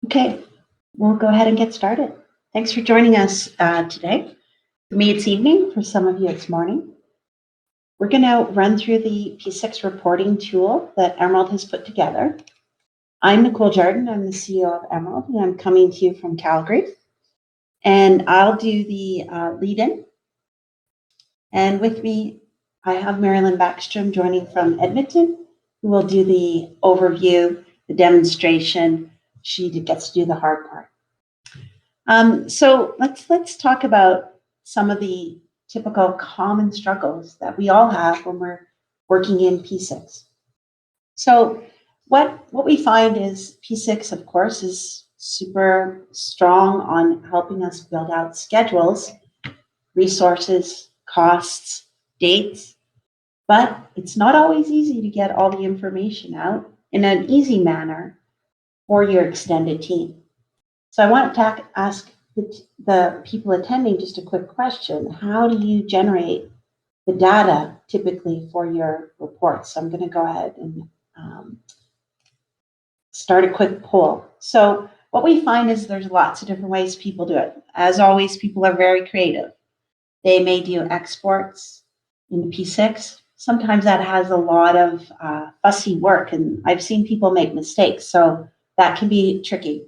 Okay, we'll go ahead and get started. Thanks for joining us today. For me, it's evening. For some of you, it's morning. We're going to run through the P6 reporting tool that Emerald has put together. I'm Nicole Jardin. I'm the CEO of Emerald, and I'm coming to you from Calgary. And I'll do the lead-in. And with me, I have Marilyn Backstrom joining from Edmonton, who will do the overview, the demonstration. She gets to do the hard part. So let's talk about some of the typical common struggles that we all have when we're working in P6. So what we find is P6, of course, is super strong on helping us build out schedules, resources, costs, dates, but it's not always easy to get all the information out in an easy manner for your extended team. So I want to ask the people attending just a quick question. How do you generate the data typically for your reports? So I'm going to go ahead and start a quick poll. So what we find is there's lots of different ways people do it. As always, people are very creative. They may do exports into P6. Sometimes that has a lot of fussy work, and I've seen people make mistakes. So that can be tricky.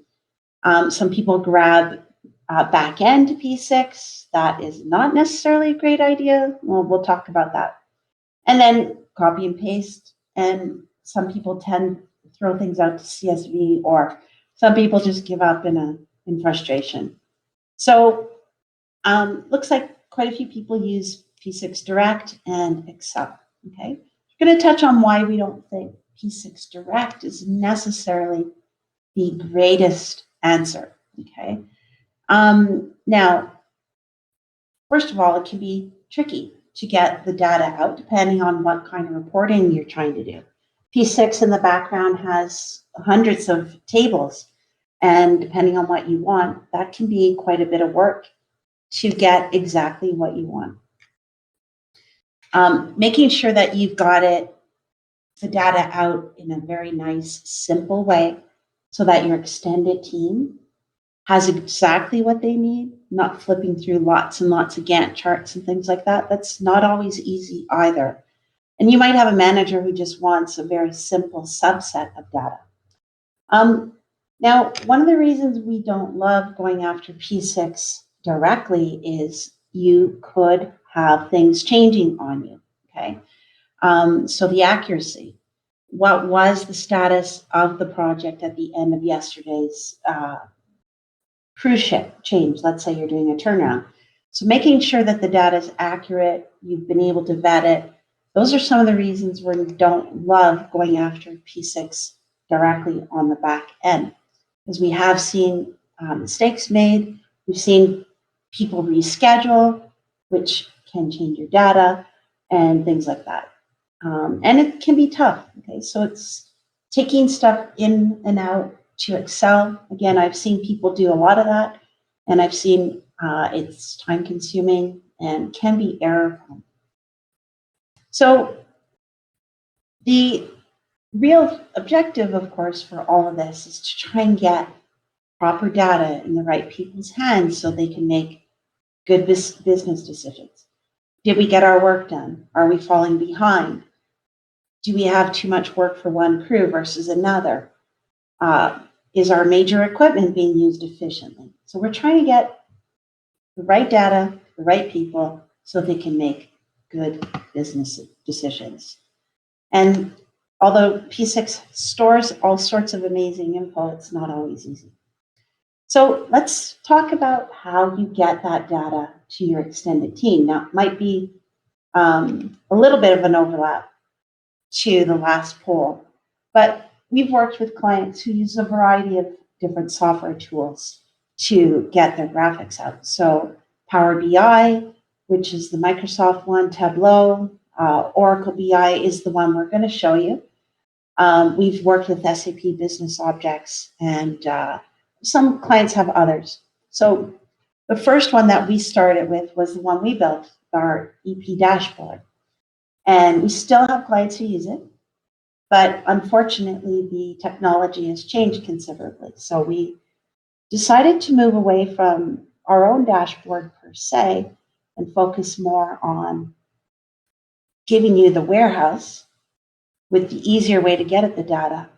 Some people grab back end to P6. That is not necessarily a great idea. Well, we'll talk about that. And then copy and paste. And some people tend to throw things out to CSV, or some people just give up in frustration. So looks like quite a few people use P6 Direct and Excel. Okay, we're going to touch on why we don't think P6 Direct is necessarily the greatest answer. Okay. Now, first of all, it can be tricky to get the data out depending on what kind of reporting you're trying to do. P6 in the background has hundreds of tables, and depending on what you want, that can be quite a bit of work to get exactly what you want. Making sure that you've got the data out in a very nice, simple way so that your extended team has exactly what they need, not flipping through lots and lots of Gantt charts and things like that. That's not always easy either. And you might have a manager who just wants a very simple subset of data. Now, one of the reasons we don't love going after P6 directly is you could have things changing on you, okay? So the accuracy. What was the status of the project at the end of yesterday's cruise ship change? Let's say you're doing a turnaround. So making sure that the data is accurate, you've been able to vet it. Those are some of the reasons we don't love going after P6 directly on the back end, because we have seen mistakes made. We've seen people reschedule, which can change your data and things like that. And it can be tough. Okay, so it's taking stuff in and out to Excel. Again, I've seen people do a lot of that, and I've seen it's time consuming and can be error prone. So the real objective, of course, for all of this is to try and get proper data in the right people's hands so they can make good business decisions. Did we get our work done? Are we falling behind? Do we have too much work for one crew versus another? Is our major equipment being used efficiently? So we're trying to get the right data, the right people, so they can make good business decisions. And although P6 stores all sorts of amazing info, it's not always easy. So let's talk about how you get that data to your extended team. Now, it might be a little bit of an overlap to the last poll, but we've worked with clients who use a variety of different software tools to get their graphics out. So Power BI, which is the Microsoft one, Tableau, Oracle BI is the one we're going to show you. We've worked with SAP Business Objects, and some clients have others. So the first one that we started with was the one we built, our EP dashboard. And we still have clients who use it, but unfortunately the technology has changed considerably. So we decided to move away from our own dashboard per se and focus more on giving you the warehouse with the easier way to get at the data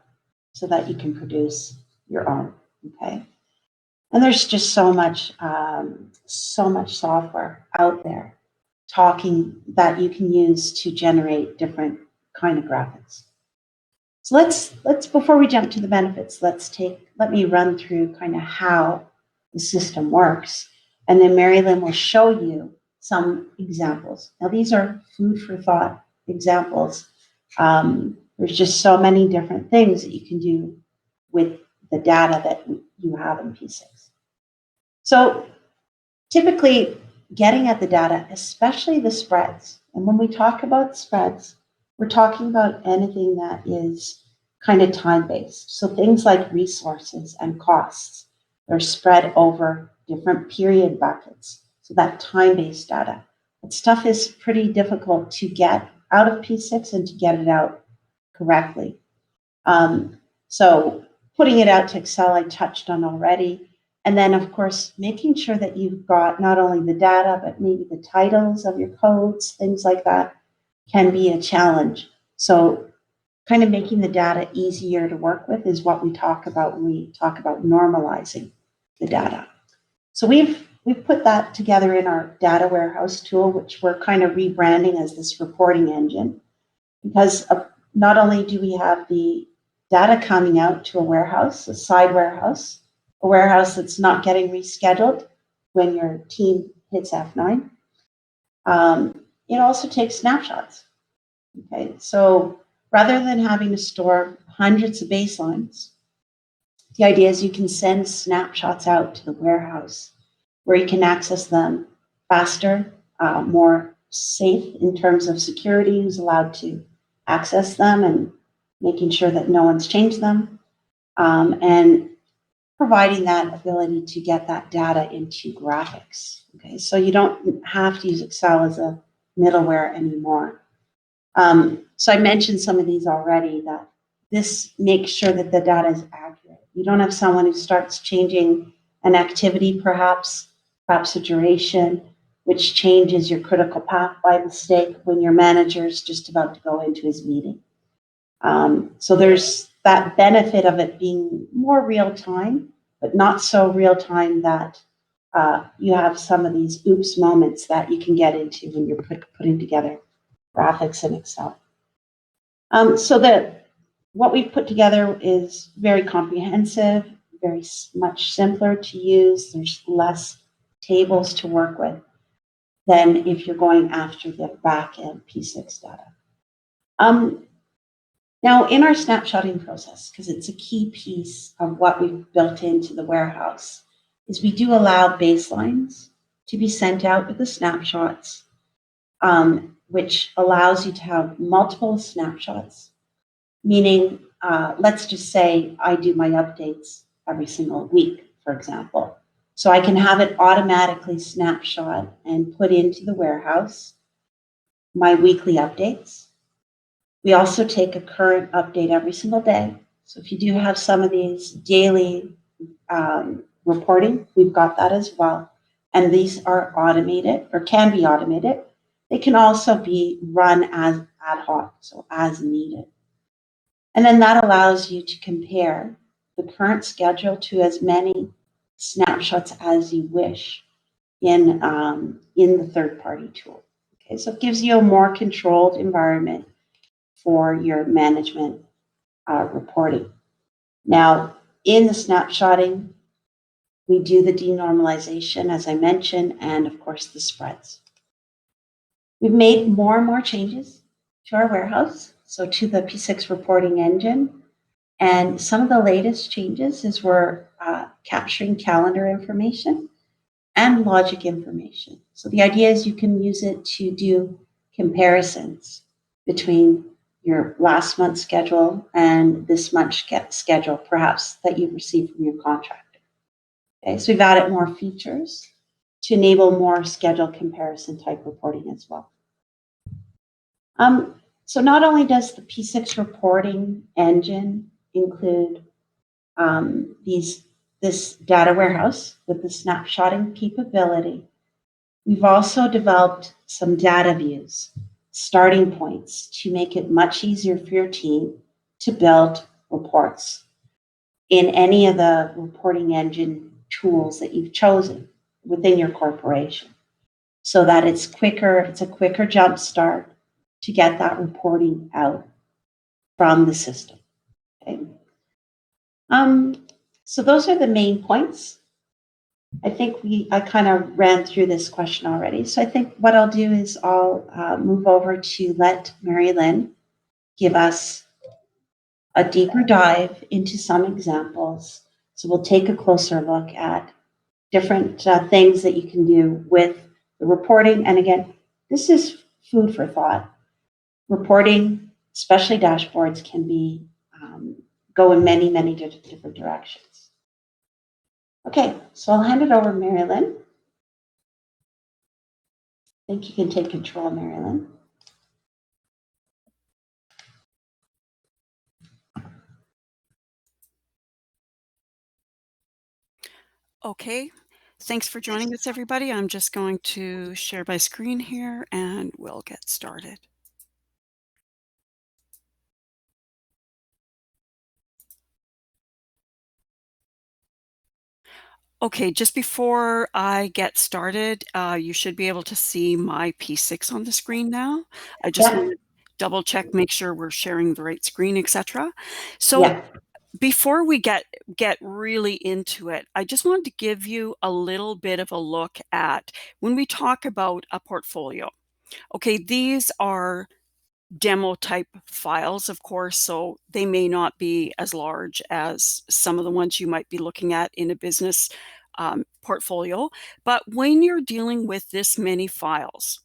so that you can produce your own, okay? And there's just so much software out there talking that you can use to generate different kind of graphics. So let's before we jump to the benefits, let me run through kind of how the system works, and then Mary Lynn will show you some examples. Now these are food for thought examples. There's just so many different things that you can do with the data that you have in P6. So typically getting at the data, especially the spreads, and when we talk about spreads, we're talking about anything that is kind of time-based. So things like resources and costs are spread over different period buckets. So that time-based data. That stuff is pretty difficult to get out of P6 and to get it out correctly. So putting it out to Excel, I touched on already. And then, of course, making sure that you've got not only the data, but maybe the titles of your codes, things like that, can be a challenge. So kind of making the data easier to work with is what we talk about when we talk about normalizing the data. So we've put that together in our data warehouse tool, which we're kind of rebranding as this reporting engine, because not only do we have the data coming out to a warehouse, a side warehouse, a warehouse that's not getting rescheduled when your team hits F9. It also takes snapshots. Okay, so rather than having to store hundreds of baselines, the idea is you can send snapshots out to the warehouse where you can access them faster, more safe in terms of security, who's allowed to access them and making sure that no one's changed them, and providing that ability to get that data into graphics. Okay, so you don't have to use Excel as a middleware anymore. So I mentioned some of these already, that this makes sure that the data is accurate. You don't have someone who starts changing an activity, perhaps a duration, which changes your critical path by mistake when your manager is just about to go into his meeting. So there's that benefit of it being more real time, but not so real time that you have some of these oops moments that you can get into when you're putting together graphics in Excel. So what we've put together is very comprehensive, very much simpler to use. There's less tables to work with than if you're going after the back-end P6 data. Now, in our snapshotting process, because it's a key piece of what we've built into the warehouse, is we do allow baselines to be sent out with the snapshots, which allows you to have multiple snapshots, meaning, let's just say I do my updates every single week, for example. So I can have it automatically snapshot and put into the warehouse my weekly updates. We also take a current update every single day. So if you do have some of these daily reporting, we've got that as well. And these are automated or can be automated. They can also be run as ad hoc, so as needed. And then that allows you to compare the current schedule to as many snapshots as you wish in the third-party tool. Okay, so it gives you a more controlled environment for your management reporting. Now, in the snapshotting, we do the denormalization, as I mentioned, and of course the spreads. We've made more and more changes to our warehouse, so to the P6 reporting engine. And some of the latest changes is we're capturing calendar information and logic information. So the idea is you can use it to do comparisons between your last month's schedule and this month's schedule, perhaps, that you've received from your contractor. Okay, so we've added more features to enable more schedule comparison type reporting as well. So not only does the P6 reporting engine include these this data warehouse with the snapshotting capability, we've also developed some data views, starting points to make it much easier for your team to build reports in any of the reporting engine tools that you've chosen within your corporation, so that it's a quicker jump start to get that reporting out from the system. Okay. So those are the main points. I think I kind of ran through this question already. So I think what I'll do is I'll move over to let Mary Lynn give us a deeper dive into some examples. So we'll take a closer look at different things that you can do with the reporting. And again, this is food for thought. Reporting, especially dashboards, can be go in many, many different directions. Okay, so I'll hand it over to Mary Lynn. I think you can take control, Mary Lynn. Okay, thanks for joining us, everybody. I'm just going to share my screen here and we'll get started. Okay, just before I get started, you should be able to see my P6 on the screen now. I just want to double check, make sure we're sharing the right screen, etc. So before we get really into it, I just wanted to give you a little bit of a look at when we talk about a portfolio. Okay, these are demo type files, of course, so they may not be as large as some of the ones you might be looking at in a business portfolio. But when you're dealing with this many files,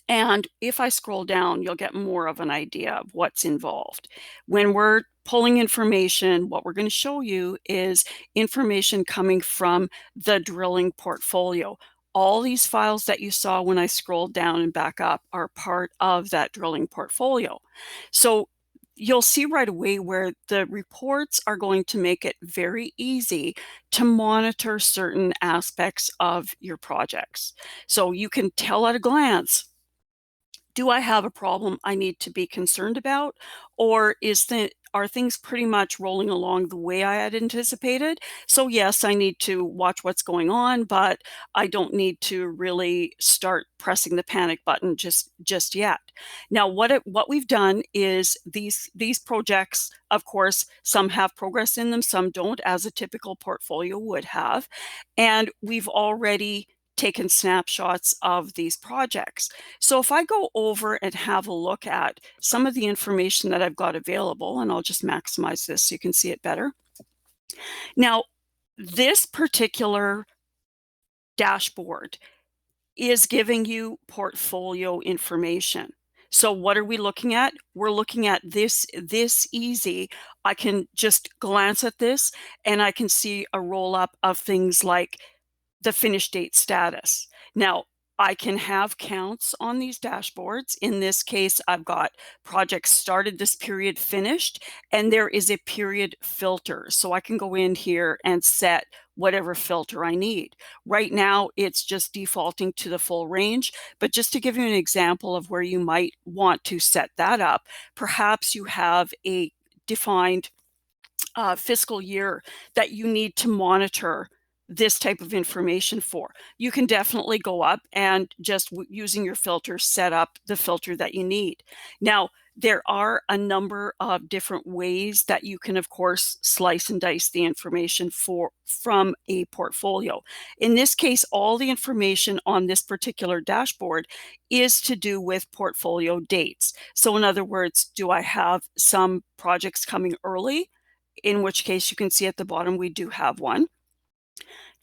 and if I scroll down, you'll get more of an idea of what's involved. When we're pulling information, what we're going to show you is information coming from the drilling portfolio. All these files that you saw when I scrolled down and back up are part of that drilling portfolio. So you'll see right away where the reports are going to make it very easy to monitor certain aspects of your projects. So you can tell at a glance, do I have a problem I need to be concerned about? Or are things pretty much rolling along the way I had anticipated? So yes, I need to watch what's going on, but I don't need to really start pressing the panic button just yet. Now, what we've done is these projects, of course, some have progress in them, some don't, as a typical portfolio would have. And we've already taken snapshots of these projects. So if I go over and have a look at some of the information that I've got available, and I'll just maximize this so you can see it better. Now, this particular dashboard is giving you portfolio information. So what are we looking at? We're looking at this easy. I can just glance at this and I can see a roll up of things like the finish date status. Now, I can have counts on these dashboards. In this case, I've got projects started this period, finished, and there is a period filter. So I can go in here and set whatever filter I need. Right now, it's just defaulting to the full range, but just to give you an example of where you might want to set that up, perhaps you have a defined fiscal year that you need to monitor this type of information for. You can definitely go up and just using your filter, set up the filter that you need. Now, there are a number of different ways that you can, of course, slice and dice the information from a portfolio. In this case, all the information on this particular dashboard is to do with portfolio dates. So in other words, do I have some projects coming early? In which case you can see at the bottom, we do have one.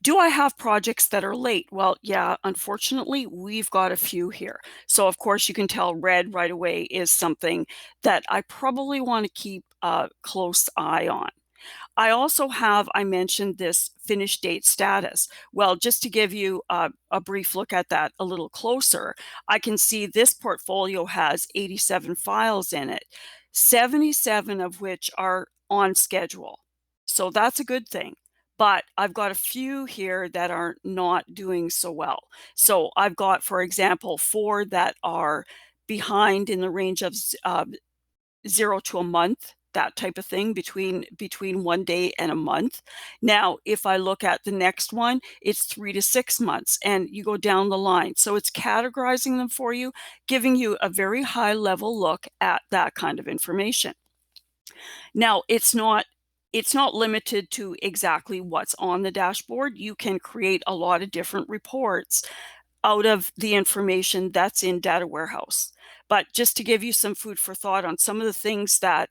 Do I have projects that are late? Well, yeah, unfortunately, we've got a few here. So of course you can tell red right away is something that I probably want to keep a close eye on. I also have, I mentioned this finish date status. Well, just to give you a brief look at that a little closer, I can see this portfolio has 87 files in it, 77 of which are on schedule. So that's a good thing. but I've got a few here that are not doing so well. So I've got, for example, 4 that are behind in the range of 0 to a month, that type of thing, between 1 day and a month. Now, if I look at the next one, it's 3 to 6 months, and you go down the line. So it's categorizing them for you, giving you a very high level look at that kind of information. Now, it's not limited to exactly what's on the dashboard. You can create a lot of different reports out of the information that's in Data Warehouse. But just to give you some food for thought on some of the things that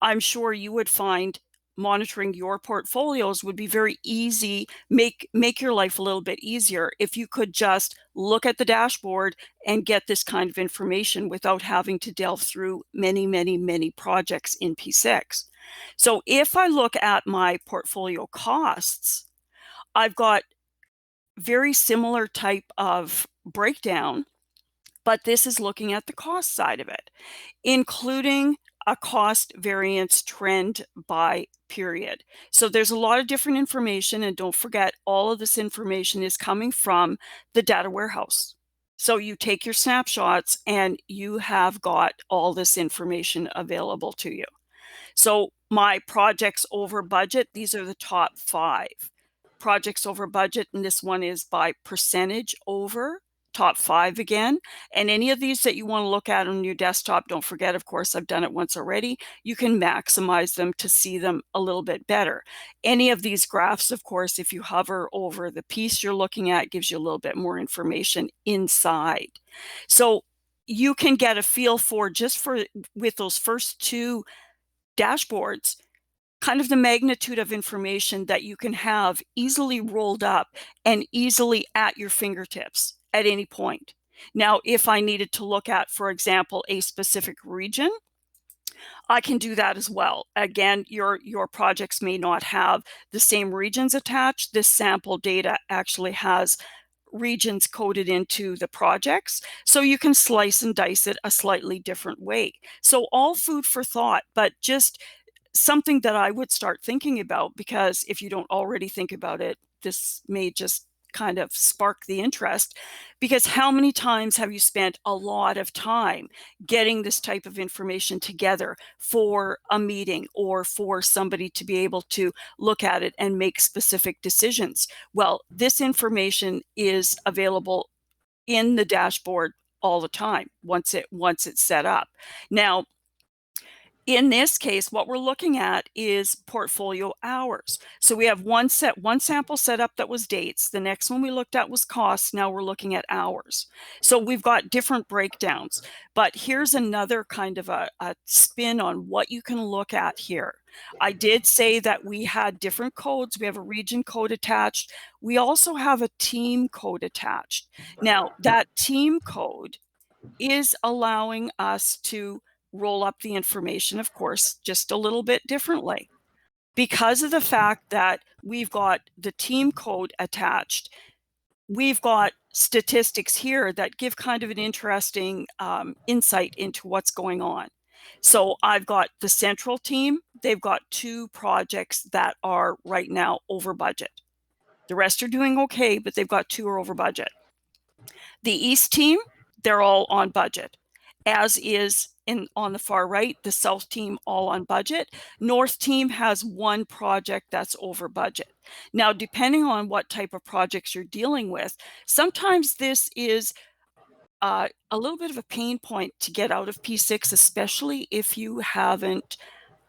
I'm sure you would find monitoring your portfolios would be very easy, make your life a little bit easier if you could just look at the dashboard and get this kind of information without having to delve through many, many, many projects in P6. So if I look at my portfolio costs, I've got very similar type of breakdown, but this is looking at the cost side of it, including a cost variance trend by period. So there's a lot of different information, and don't forget, all of this information is coming from the data warehouse. So you take your snapshots and you have got all this information available to you. So my projects over budget, these are the top 5 projects over budget, and this one is by percentage over, top 5 again. And any of these that you want to look at on your desktop, don't forget, of course, I've done it once already, you can maximize them to see them a little bit better. Any of these graphs, of course, if you hover over the piece you're looking at, gives you a little bit more information inside. So you can get a feel for, just for with those first 2 dashboards, kind of the magnitude of information that you can have easily rolled up and easily at your fingertips at any point. Now, if I needed to look at, for example, a specific region, I can do that as well. Again, your projects may not have the same regions attached. This sample data actually has regions coded into the projects, so you can slice and dice it a slightly different way. So all food for thought, but just something that I would start thinking about, because if you don't already think about it, this may just kind of spark the interest, because how many times have you spent a lot of time getting this type of information together for a meeting or for somebody to be able to look at it and make specific decisions? Well, this information is available in the dashboard all the time once it's set up. Now, in this case, what we're looking at is portfolio hours. So we have one sample set up that was dates. The next one we looked at was costs. Now we're looking at hours. So we've got different breakdowns. But here's another kind of a spin on what you can look at here. I did say that we had different codes. We have a region code attached. We also have a team code attached. Now, that team code is allowing us to roll up the information, of course, just a little bit differently. Because of the fact that we've got the team code attached, we've got statistics here that give kind of an interesting insight into what's going on. So I've got the central team. They've got 2 projects that are right now over budget. The rest are doing okay, but they've got 2 are over budget. The East team, they're all on budget, as is on the far right, the South team, all on budget. North team has 1 project that's over budget. Now, depending on what type of projects you're dealing with, sometimes this is a little bit of a pain point to get out of P6, especially if you haven't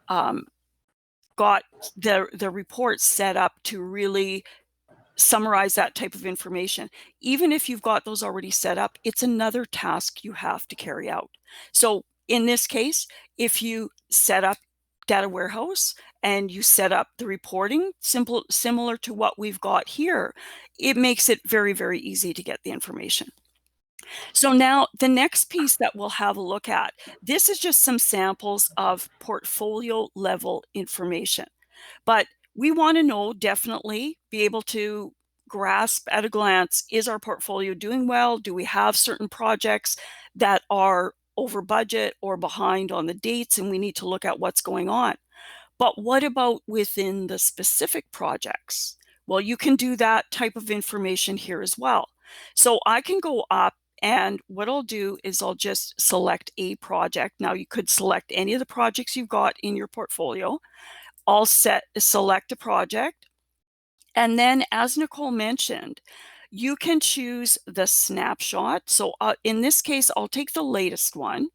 got the report set up to really summarize that type of information. Even if you've got those already set up, it's another task you have to carry out. So in this case, if you set up data warehouse and you set up the reporting similar to what we've got here, it makes it very, very easy to get the information. So now the next piece that we'll have a look at, this is just some samples of portfolio level information. But we want to know, definitely be able to grasp at a glance, is our portfolio doing well? Do we have certain projects that are over budget or behind on the dates, and we need to look at what's going on? But what about within the specific projects? Well, you can do that type of information here as well. So I can go up, and what I'll do is I'll just select a project. Now you could select any of the projects you've got in your portfolio. I'll select a project. And then, as Nicole mentioned, you can choose the snapshot. So in this case, I'll take the latest one.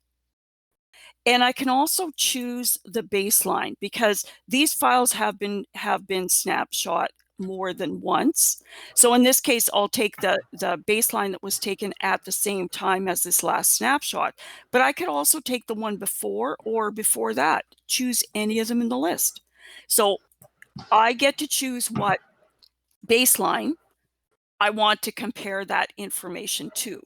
And I can also choose the baseline, because these files have been snapshot more than once. So in this case, I'll take the baseline that was taken at the same time as this last snapshot. But I could also take the one before or before that, choose any of them in the list. So I get to choose what baseline I want to compare that information to.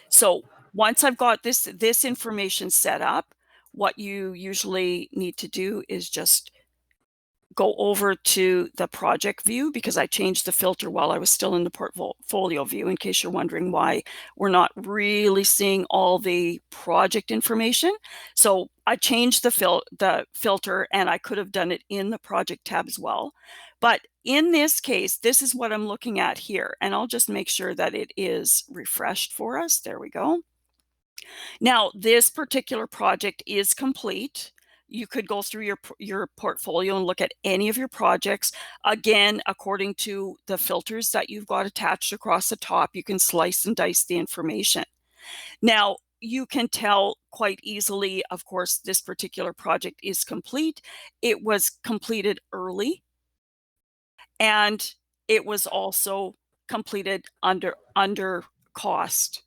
So once I've got this information set up, what you usually need to do is just go over to the project view, because I changed the filter while I was still in the portfolio view, in case you're wondering why we're not really seeing all the project information. So I changed the filter, and I could have done it in the project tab as well. But in this case, this is what I'm looking at here, and I'll just make sure that it is refreshed for us. There we go. Now, this particular project is complete. You could go through your portfolio and look at any of your projects. Again, according to the filters that you've got attached across the top, you can slice and dice the information. Now, you can tell quite easily, of course, this particular project is complete. It was completed early, and it was also completed under cost,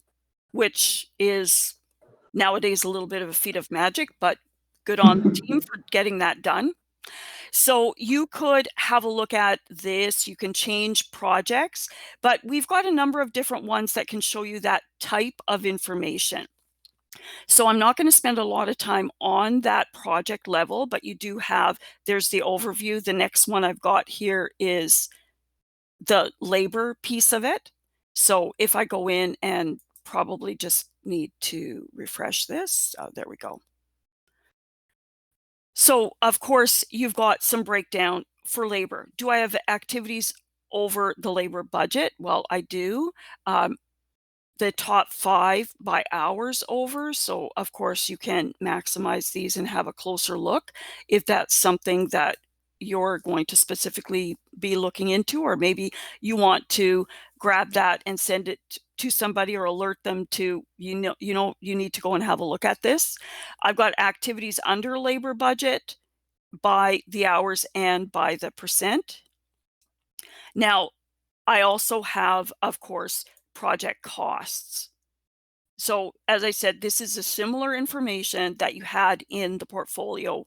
which is nowadays a little bit of a feat of magic, but good on the team for getting that done. So you could have a look at this. You can change projects, but we've got a number of different ones that can show you that type of information. So I'm not going to spend a lot of time on that project level, but you do have, there's the overview. The next one I've got here is the labor piece of it. So if I go in and probably just need to refresh this. Oh, there we go. So of course, you've got some breakdown for labor. Do I have activities over the labor budget? Well, I do. The top 5 by hours over. So of course you can maximize these and have a closer look if that's something that you're going to specifically be looking into, or maybe you want to grab that and send it to somebody or alert them to, you need to go and have a look at this. I've got activities under labor budget by the hours and by the percent. Now, I also have, of course, project costs. So as I said, this is a similar information that you had in the portfolio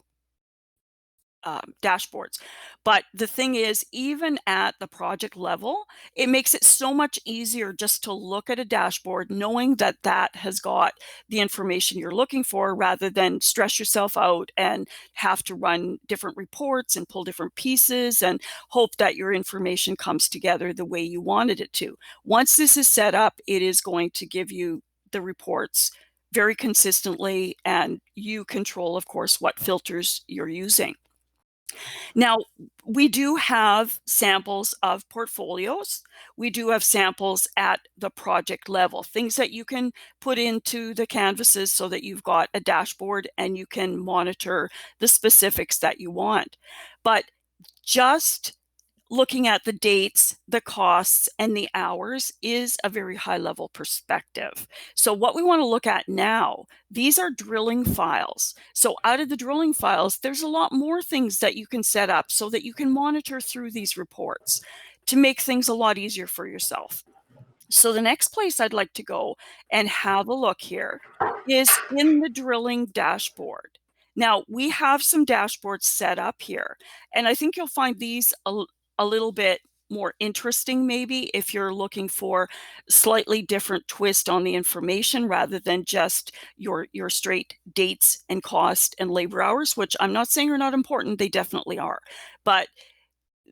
dashboards. But the thing is, even at the project level, it makes it so much easier just to look at a dashboard knowing that that has got the information you're looking for, rather than stress yourself out and have to run different reports and pull different pieces and hope that your information comes together the way you wanted it to. Once this is set up, it is going to give you the reports very consistently, and you control, of course, what filters you're using. Now, we do have samples of portfolios. We do have samples at the project level, things that you can put into the canvases so that you've got a dashboard and you can monitor the specifics that you want. But just looking at the dates, the costs, and the hours is a very high level perspective. So what we want to look at now, these are drilling files. So out of the drilling files, there's a lot more things that you can set up so that you can monitor through these reports to make things a lot easier for yourself. So the next place I'd like to go and have a look here is in the drilling dashboard. Now, we have some dashboards set up here, and I think you'll find these a little bit more interesting, maybe if you're looking for slightly different twist on the information rather than just your straight dates and cost and labor hours, which I'm not saying are not important, they definitely are. But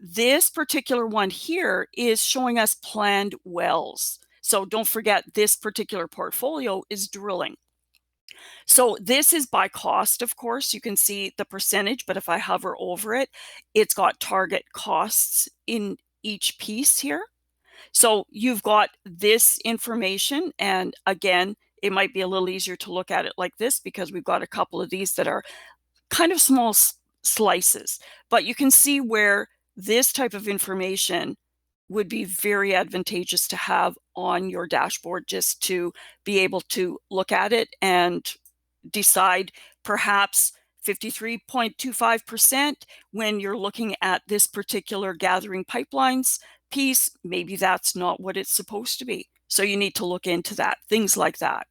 this particular one here is showing us planned wells. So don't forget, this particular portfolio is drilling. So this is by cost, of course. You can see the percentage, but if I hover over it, it's got target costs in each piece here. So you've got this information, and again, it might be a little easier to look at it like this because we've got a couple of these that are kind of small slices, but you can see where this type of information would be very advantageous to have on your dashboard, just to be able to look at it and decide perhaps 53.25% when you're looking at this particular gathering pipelines piece, maybe that's not what it's supposed to be. So you need to look into that, things like that.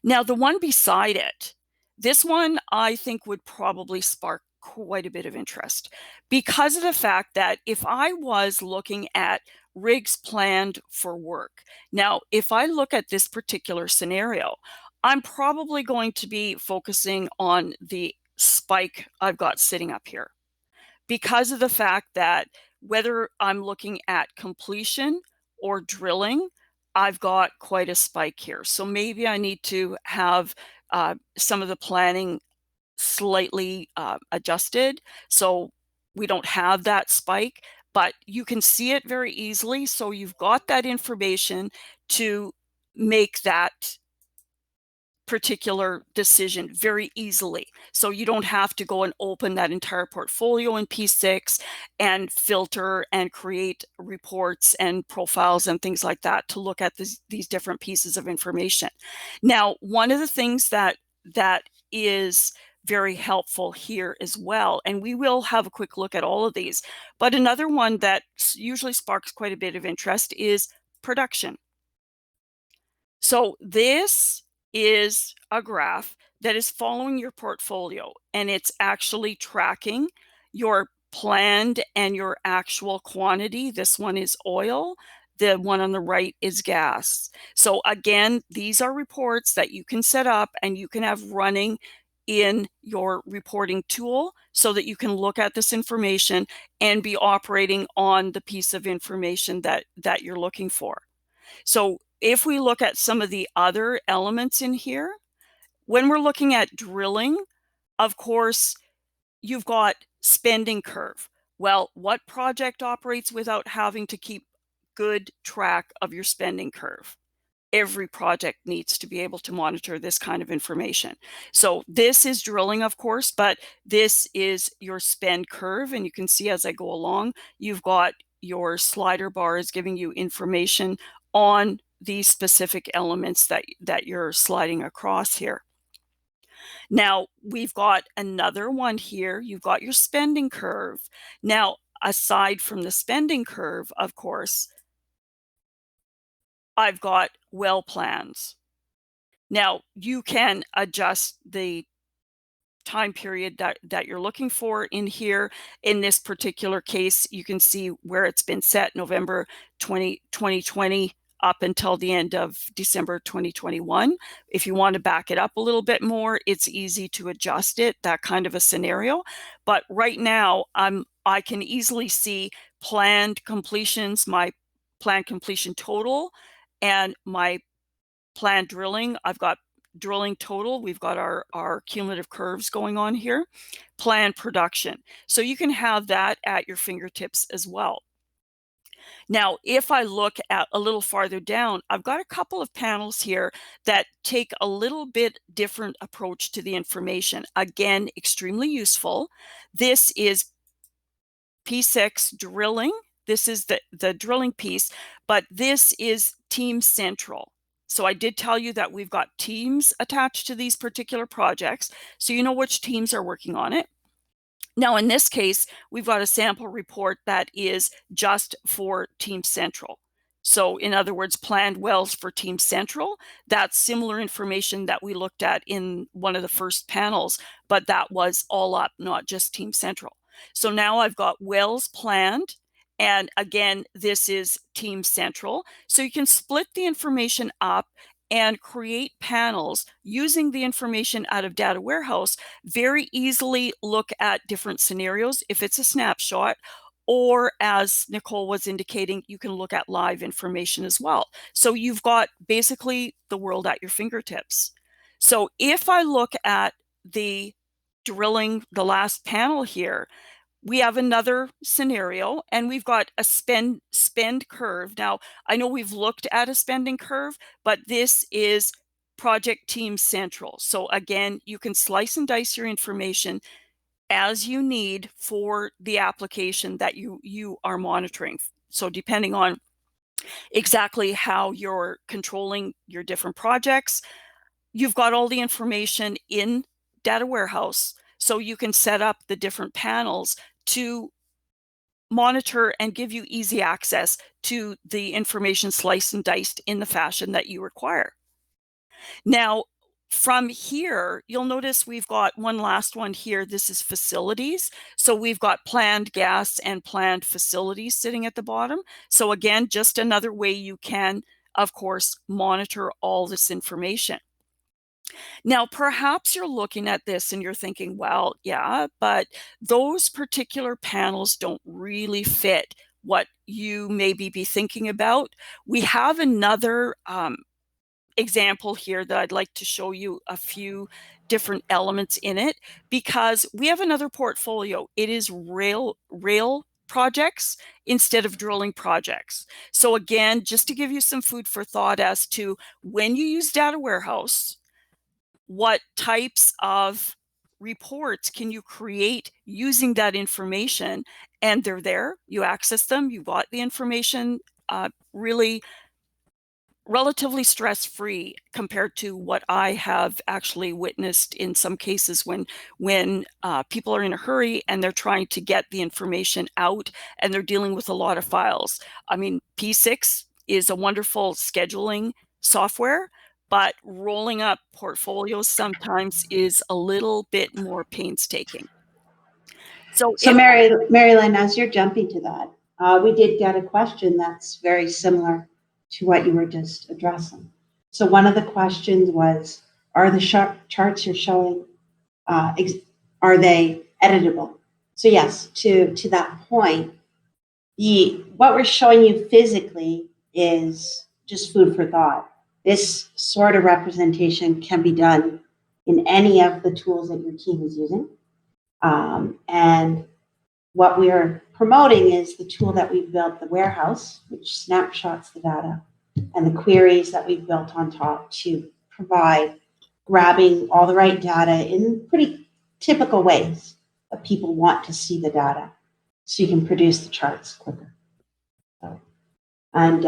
Now, the one beside it, this one I think would probably spark quite a bit of interest because of the fact that if I was looking at rigs planned for work, now, if I look at this particular scenario, I'm probably going to be focusing on the spike I've got sitting up here because of the fact that whether I'm looking at completion or drilling, I've got quite a spike here. So maybe I need to have some of the planning slightly adjusted so we don't have that spike, but you can see it very easily. So you've got that information to make that particular decision very easily. So you don't have to go and open that entire portfolio in P6 and filter and create reports and profiles and things like that to look at these different pieces of information. Now, one of the things that is very helpful here as well, and we will have a quick look at all of these, but another one that usually sparks quite a bit of interest is production. So this is a graph that is following your portfolio, and it's actually tracking your planned and your actual quantity. This one is oil. The one on the right is gas. So again, these are reports that you can set up and you can have running in your reporting tool so that you can look at this information and be operating on the piece of information that you're looking for. So if we look at some of the other elements in here, when we're looking at drilling, of course, you've got spending curve. Well, what project operates without having to keep good track of your spending curve? Every project needs to be able to monitor this kind of information. So this is drilling, of course, but this is your spend curve. And you can see as I go along, you've got your slider bars giving you information on these specific elements that you're sliding across here. Now, we've got another one here. You've got your spending curve. Now, aside from the spending curve, of course, I've got well plans. Now, you can adjust the time period that you're looking for in here. In this particular case, you can see where it's been set, November 2020 up until the end of December 2021. If you want to back it up a little bit more, it's easy to adjust it, that kind of a scenario. But right now, I can easily see planned completions, my planned completion total, and my planned drilling. I've got drilling total. We've got our cumulative curves going on here. Planned production. So you can have that at your fingertips as well. Now, if I look at a little farther down, I've got a couple of panels here that take a little bit different approach to the information. Again, extremely useful. This is P6 drilling. This is the drilling piece, but this is Team Central. So I did tell you that we've got teams attached to these particular projects, so you know which teams are working on it. Now, in this case, we've got a sample report that is just for Team Central. So in other words, planned wells for Team Central. That's similar information that we looked at in one of the first panels, but that was all up, not just Team Central. So now I've got wells planned. And again, this is Team Central. So you can split the information up and create panels using the information out of Data Warehouse, very easily look at different scenarios if it's a snapshot, or as Nicole was indicating, you can look at live information as well. So you've got basically the world at your fingertips. So if I look at the drilling, the last panel here, we have another scenario, and we've got a spend curve. Now, I know we've looked at a spending curve, but this is project team central. So again, you can slice and dice your information as you need for the application that you are monitoring. So depending on exactly how you're controlling your different projects, you've got all the information in data warehouse, so you can set up the different panels to monitor and give you easy access to the information sliced and diced in the fashion that you require. Now, from here, you'll notice we've got one last one here. This is facilities. So we've got planned gas and planned facilities sitting at the bottom. So again, just another way you can, of course, monitor all this information. Now, perhaps you're looking at this and you're thinking, well, yeah, but those particular panels don't really fit what you maybe be thinking about. We have another example here that I'd like to show you a few different elements in it, because we have another portfolio. It is rail projects instead of drilling projects. So again, just to give you some food for thought as to when you use data warehouse, what types of reports can you create using that information? And they're there, you access them, you got the information really relatively stress-free compared to what I have actually witnessed in some cases when people are in a hurry and they're trying to get the information out and they're dealing with a lot of files. I mean, P6 is a wonderful scheduling software, but rolling up portfolios sometimes is a little bit more painstaking. So So Mary Lynn, as you're jumping to that, we did get a question that's very similar to what you were just addressing. So one of the questions was, are the charts you're showing, are they editable? So yes, to that point, what we're showing you physically is just food for thought. This sort of representation can be done in any of the tools that your team is using. And what we're promoting is the tool that we've built, the warehouse, which snapshots the data, and the queries that we've built on top to provide grabbing all the right data in pretty typical ways that people want to see the data so you can produce the charts quicker. And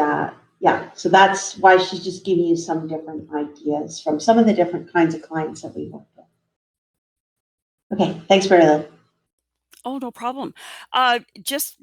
yeah, so that's why she's just giving you some different ideas from some of the different kinds of clients that we work with. Okay, thanks, Marilyn. Oh, no problem. Just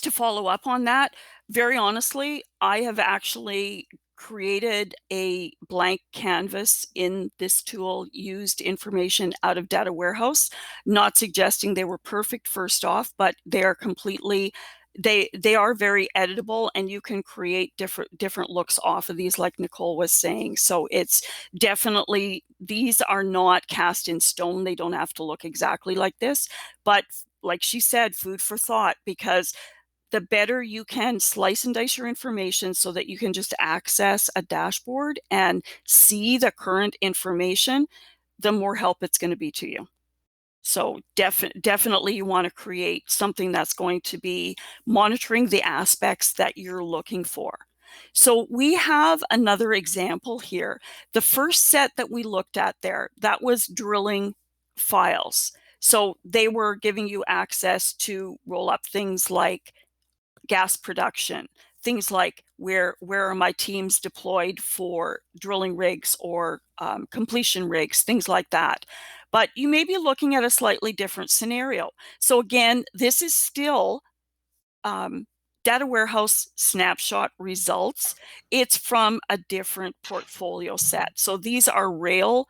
to follow up on that, very honestly, I have actually created a blank canvas in this tool, used information out of data warehouse, not suggesting they were perfect first off, but they are completely, they are very editable, and you can create different looks off of these, like Nicole was saying. So it's definitely, these are not cast in stone. They don't have to look exactly like this, but like she said, food for thought, because the better you can slice and dice your information so that you can just access a dashboard and see the current information, the more help it's going to be to you. So definitely you want to create something that's going to be monitoring the aspects that you're looking for. So we have another example here. The first set that we looked at there, that was drilling files. So they were giving you access to roll up things like gas production, things like where are my teams deployed for drilling rigs or completion rigs, things like that. But you may be looking at a slightly different scenario. So again, this is still data warehouse snapshot results. It's from a different portfolio set. So these are rail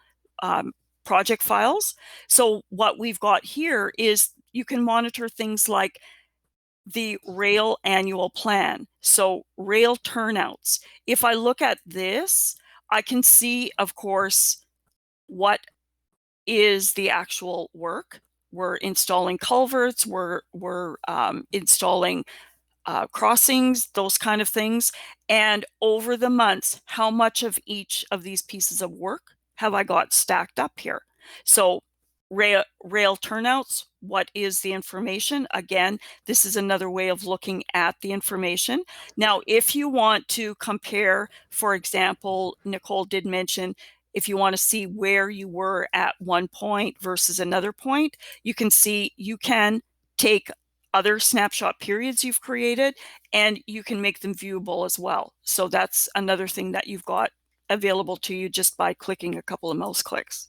project files. So what we've got here is you can monitor things like the rail annual plan. So rail turnouts. If I look at this, I can see, of course, what is the actual work. We're installing culverts, we're installing crossings, those kind of things. And over the months, how much of each of these pieces of work have I got stacked up here? So rail turnouts, what is the information? Again, this is another way of looking at the information. Now, if you want to compare, for example, Nicole did mention, if you want to see where you were at one point versus another point, you can see you can take other snapshot periods you've created and you can make them viewable as well. So that's another thing that you've got available to you just by clicking a couple of mouse clicks.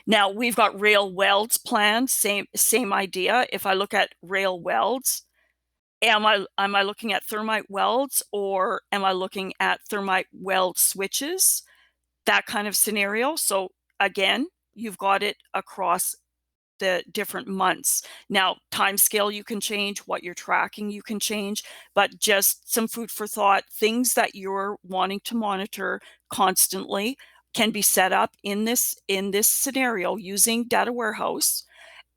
Now we've got rail welds planned, same idea. If I look at rail welds, am I looking at thermite welds or am I looking at thermite weld switches? That kind of scenario. So again, you've got it across the different months. Now, time scale you can change, what you're tracking you can change, but just some food for thought. Things that you're wanting to monitor constantly can be set up in this scenario using Data Warehouse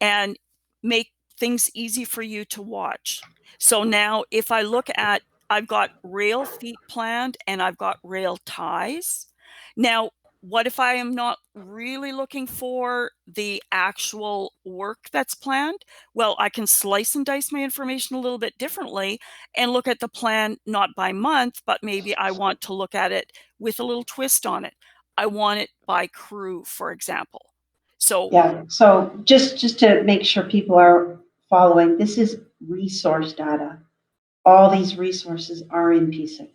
and make things easy for you to watch. So now if I look at, I've got rail feet planned and I've got rail ties. Now, what if I am not really looking for the actual work that's planned? Well, I can slice and dice my information a little bit differently and look at the plan not by month, but maybe I want to look at it with a little twist on it. I want it by crew, for example. So Yeah, so just to make sure people are following, this is resource data. All these resources are in P6.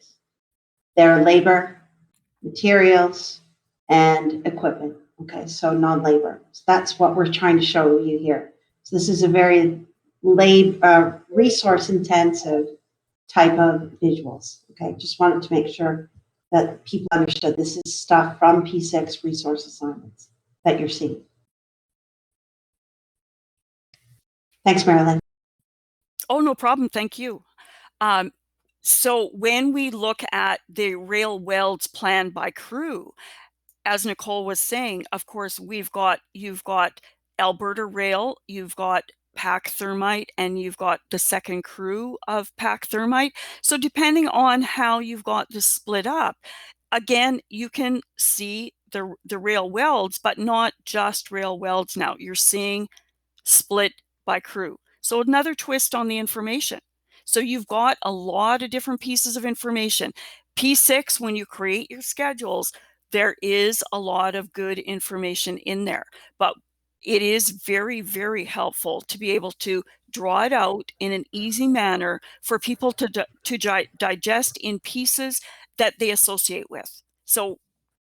They're labor, materials, and equipment. Okay, so non-labor. So that's what we're trying to show you here. So this is a very resource intensive type of visuals. Okay, just wanted to make sure that people understood this is stuff from P6 resource assignments that you're seeing. Thanks, Marilyn. Oh, no problem. Thank you. So when we look at the rail welds planned by crew, as Nicole was saying, of course, you've got Alberta Rail, you've got Pack Thermite, and you've got the second crew of Pack Thermite. So depending on how you've got this split up, again, you can see the rail welds, but not just rail welds now. You're seeing split by crew. So another twist on the information. So you've got a lot of different pieces of information. P6, when you create your schedules, there is a lot of good information in there, but it is very, very helpful to be able to draw it out in an easy manner for people to digest in pieces that they associate with. So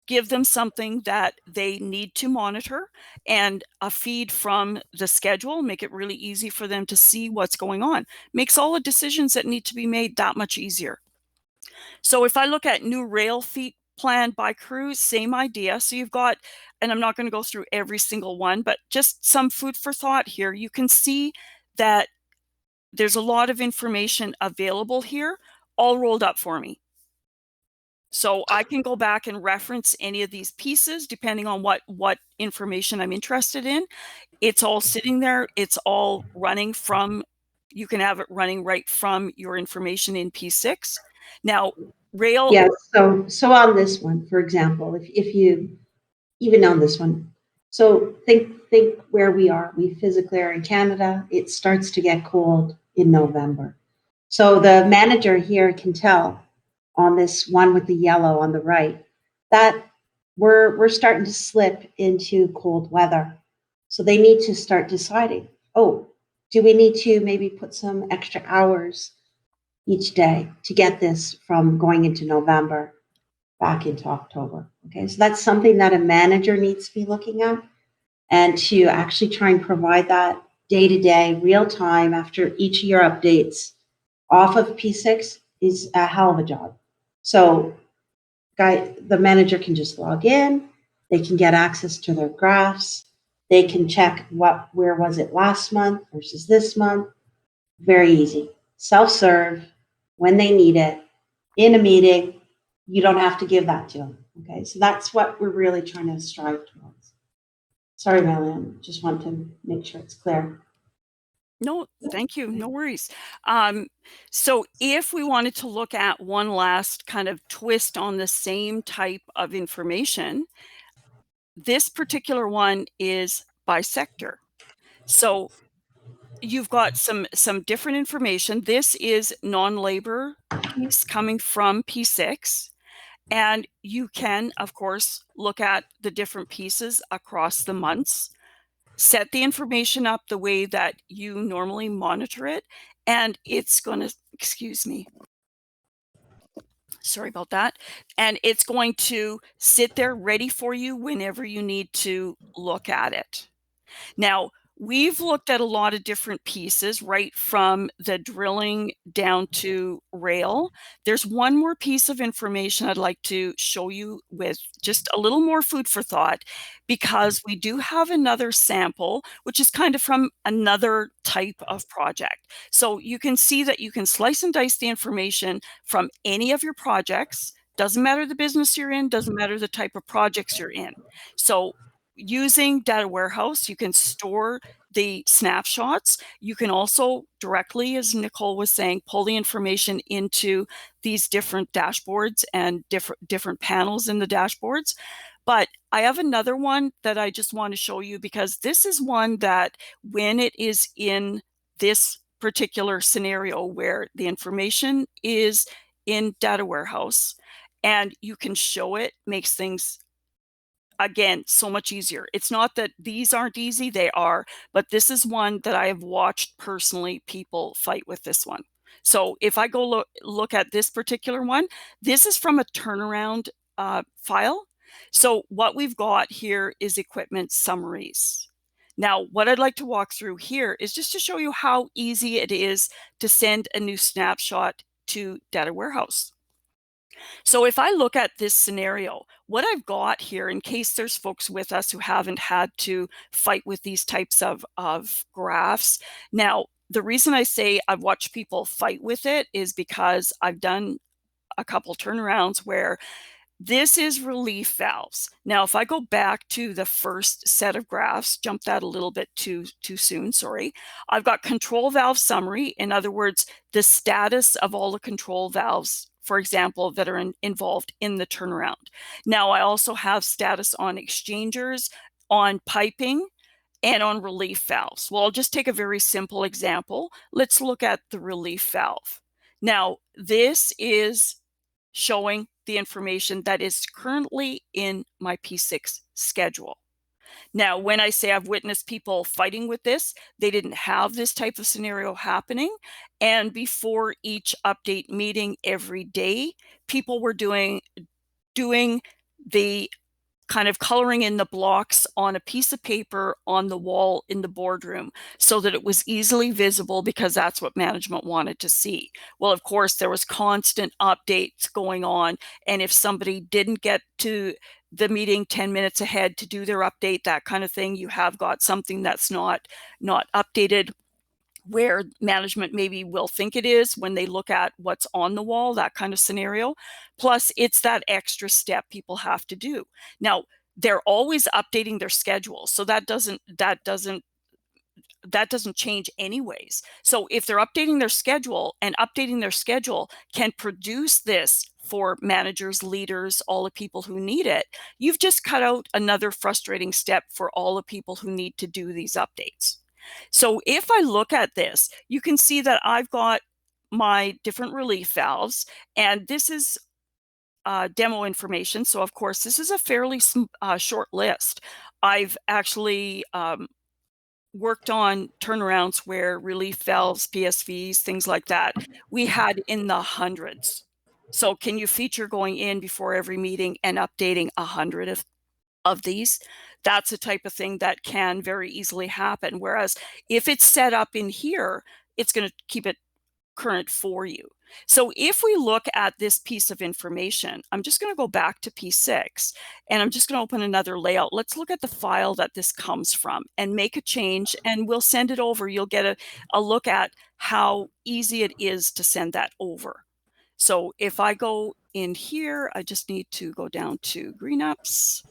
give them something that they need to monitor and a feed from the schedule, make it really easy for them to see what's going on. Makes all the decisions that need to be made that much easier. So if I look at new rail feet planned by crews, same idea. So you've got, and I'm not going to go through every single one, but just some food for thought here. You can see that there's a lot of information available here, all rolled up for me. So I can go back and reference any of these pieces depending on what information I'm interested in. It's all sitting there. It's all running from, you can have it running right from your information in P6. Now, rail. Yeah, so on this one, for example, if you, even on this one, so think where we are. We physically are in Canada. It starts to get cold in November. So the manager here can tell on this one with the yellow on the right that we're starting to slip into cold weather. So they need to start deciding, oh, do we need to maybe put some extra hours each day to get this from going into November back into October? Okay, so that's something that a manager needs to be looking at, and to actually try and provide that day to day, real time after each of your updates off of P6 is a hell of a job. So the manager can just log in, they can get access to their graphs, they can check where was it last month versus this month. Very easy. Self-serve when they need it in a meeting. You don't have to give that to them. Okay, so that's what we're really trying to strive towards. Sorry, Marilyn, just want to make sure it's clear. No, thank you. No worries. So if we wanted to look at one last kind of twist on the same type of information, this particular one is by sector. So you've got some different information. This is non-labor piece coming from P6. And you can, of course, look at the different pieces across the months, set the information up the way that you normally monitor it, and it's going to, excuse me, sorry about that, and it's going to sit there ready for you whenever you need to look at it. Now, we've looked at a lot of different pieces, right from the drilling down to rail. There's one more piece of information I'd like to show you with just a little more food for thought, because we do have another sample, which is kind of from another type of project. So you can see that you can slice and dice the information from any of your projects. Doesn't matter the business you're in, doesn't matter the type of projects you're in. So using data warehouse, you can store the snapshots. You can also directly, as Nicole was saying, pull the information into these different dashboards and different panels in the dashboards. But I have another one that I just want to show you, because this is one that when it is in this particular scenario where the information is in data warehouse and you can show it, makes things, again, so much easier. It's not that these aren't easy, they are, but this is one that I have watched personally people fight with this one. So if I go look at this particular one, this is from a turnaround file. So what we've got here is equipment summaries. Now, what I'd like to walk through here is just to show you how easy it is to send a new snapshot to data warehouse. So if I look at this scenario, what I've got here, in case there's folks with us who haven't had to fight with these types of graphs. Now, the reason I say I've watched people fight with it is because I've done a couple turnarounds where this is relief valves. Now, if I go back to the first set of graphs, jump that a little bit too soon, sorry. I've got control valve summary. In other words, the status of all the control valves, for example, that are involved in the turnaround. Now, I also have status on exchangers, on piping, and on relief valves. Well, I'll just take a very simple example. Let's look at the relief valve. Now, this is showing the information that is currently in my P6 schedule. Now, when I say I've witnessed people fighting with this, they didn't have this type of scenario happening. And before each update meeting every day, people were doing the kind of coloring in the blocks on a piece of paper on the wall in the boardroom so that it was easily visible, because that's what management wanted to see. Well, of course, there was constant updates going on. And if somebody didn't get to the meeting 10 minutes ahead to do their update, that kind of thing, you have got something that's not updated where management maybe will think it is when they look at what's on the wall, that kind of scenario. Plus, it's that extra step people have to do. Now, they're always updating their schedule, so that doesn't change anyways. So if they're updating their schedule, and updating their schedule can produce this for managers, leaders, all the people who need it, you've just cut out another frustrating step for all the people who need to do these updates. So if I look at this, you can see that I've got my different relief valves, and this is demo information. So of course, this is a fairly short list. I've actually worked on turnarounds where relief valves, PSVs, things like that, we had in the hundreds. So can you feature going in before every meeting and updating 100 of these? That's a type of thing that can very easily happen. Whereas if it's set up in here, it's going to keep it current for you. So if we look at this piece of information, I'm just going to go back to P6 and I'm just going to open another layout. Let's look at the file that this comes from and make a change, and we'll send it over. You'll get a look at how easy it is to send that over. So if I go in here, I just need to go down to green-ups.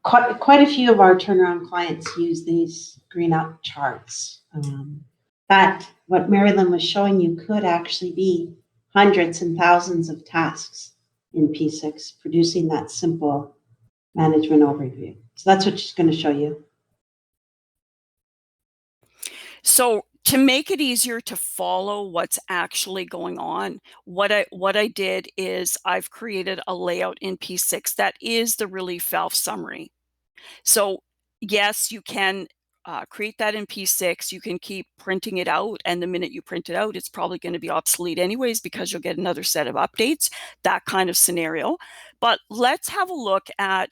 Quite a few of our turnaround clients use these green up charts. But what Marilyn was showing you could actually be hundreds and thousands of tasks in P6, producing that simple management overview. So that's what she's going to show you. So to make it easier to follow what's actually going on, what I did is I've created a layout in P6 that is the relief valve summary. So yes, you can create that in P6. You can keep printing it out, and the minute you print it out, it's probably going to be obsolete anyways because you'll get another set of updates, that kind of scenario. But let's have a look at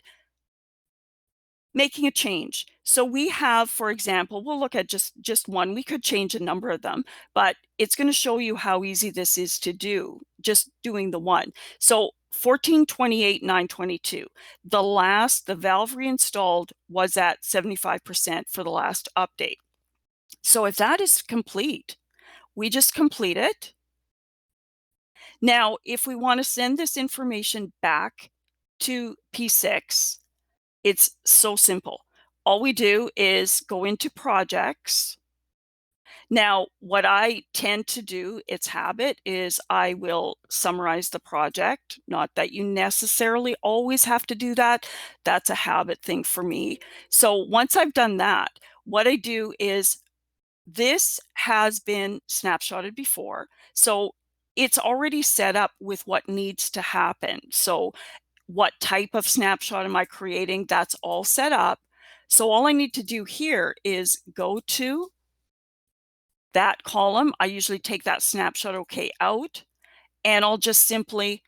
making a change. So we have, for example, we'll look at just one. We could change a number of them, but it's going to show you how easy this is to do, just doing the one. So 1428,922. The valve reinstalled was at 75% for the last update. So if that is complete, we just complete it. Now, if we want to send this information back to P6, it's so simple. All we do is go into projects. Now, what I tend to do, it's habit, is I will summarize the project. Not that you necessarily always have to do that. That's a habit thing for me. So once I've done that, what I do is this has been snapshotted before. So it's already set up with what needs to happen. So what type of snapshot am I creating? That's all set up. So all I need to do here is go to that column. I usually take that snapshot OK out, and I'll just simply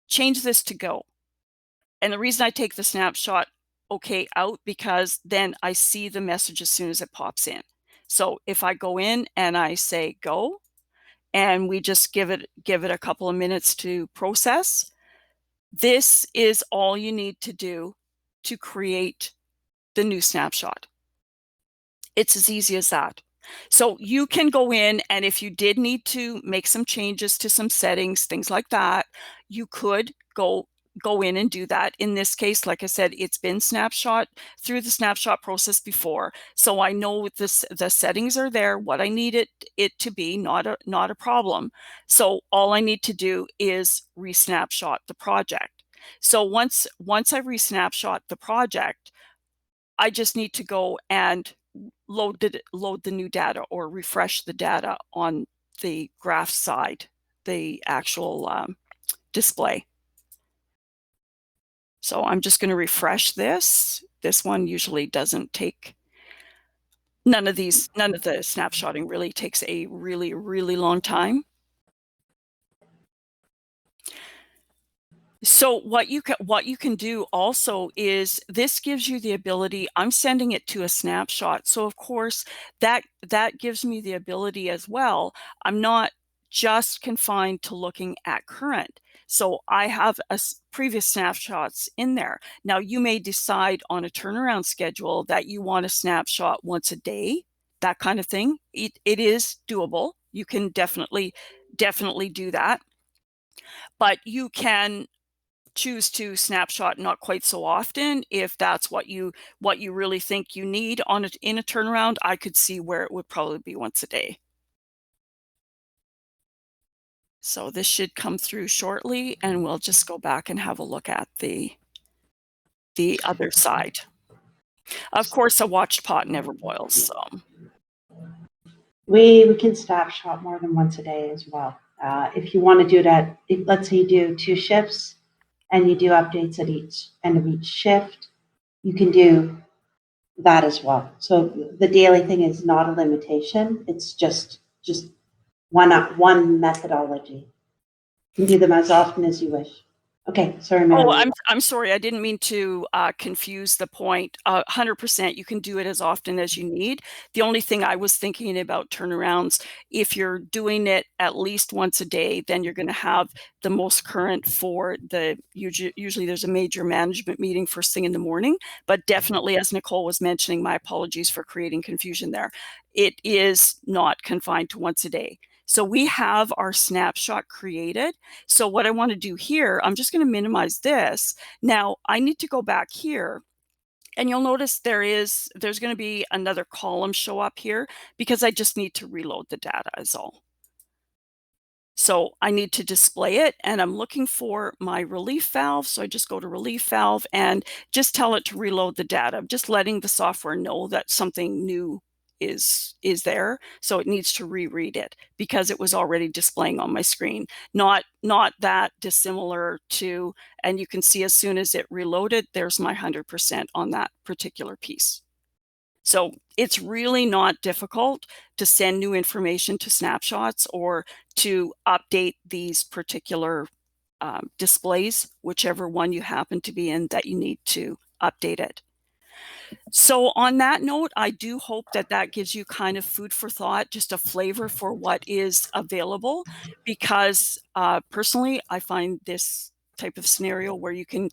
change this to go. And the reason I take the snapshot OK out, because then I see the message as soon as it pops in. So if I go in and I say go, and we just give it a couple of minutes to process, this is all you need to do to create the new snapshot. It's as easy as that. So you can go in, and if you did need to make some changes to some settings, things like that, you could go in and do that. In this case, like I said, it's been snapshot through the snapshot process before, so I know the settings are there, what I need it to be, not a problem. So all I need to do is re-snapshot the project. So once I re-snapshot the project, I just need to go and load the new data or refresh the data on the graph side, the actual display. So I'm just going to refresh this. This one usually doesn't take, none of the snapshotting really takes a really long time. So what you can do also is, this gives you the ability, I'm sending it to a snapshot. So of course that gives me the ability as well. I'm not just confined to looking at current. So I have previous snapshots in there. Now you may decide on a turnaround schedule that you want a snapshot once a day, that kind of thing. It is doable. You can definitely do that. But you can choose to snapshot not quite so often if that's what you really think you need in a turnaround. I could see where it would probably be once a day. So this should come through shortly, and we'll just go back and have a look at the other side. Of course, a watched pot never boils. So We can snapshot more than once a day as well. If you want to do that, let's say you do 2 shifts and you do updates at each end of each shift, you can do that as well. So the daily thing is not a limitation. It's just one methodology. You can do them as often as you wish. Okay, sorry, Marilyn. Oh, I'm sorry. I didn't mean to confuse the point. 100%, you can do it as often as you need. The only thing I was thinking about turnarounds, if you're doing it at least once a day, then you're going to have the most current for usually there's a major management meeting first thing in the morning. But definitely, as Nicole was mentioning, my apologies for creating confusion there. It is not confined to once a day. So we have our snapshot created. So what I want to do here, I'm just going to minimize this. Now I need to go back here, and you'll notice there's going to be another column show up here because I just need to reload the data is all. So I need to display it, and I'm looking for my relief valve. So I just go to relief valve and just tell it to reload the data. I'm just letting the software know that something new is there. So it needs to reread it because it was already displaying on my screen. Not that dissimilar to, and you can see as soon as it reloaded, there's my 100% on that particular piece. So it's really not difficult to send new information to snapshots or to update these particular displays, whichever one you happen to be in that you need to update it. So on that note, I do hope that that gives you kind of food for thought, just a flavor for what is available, because personally, I find this type of scenario where you can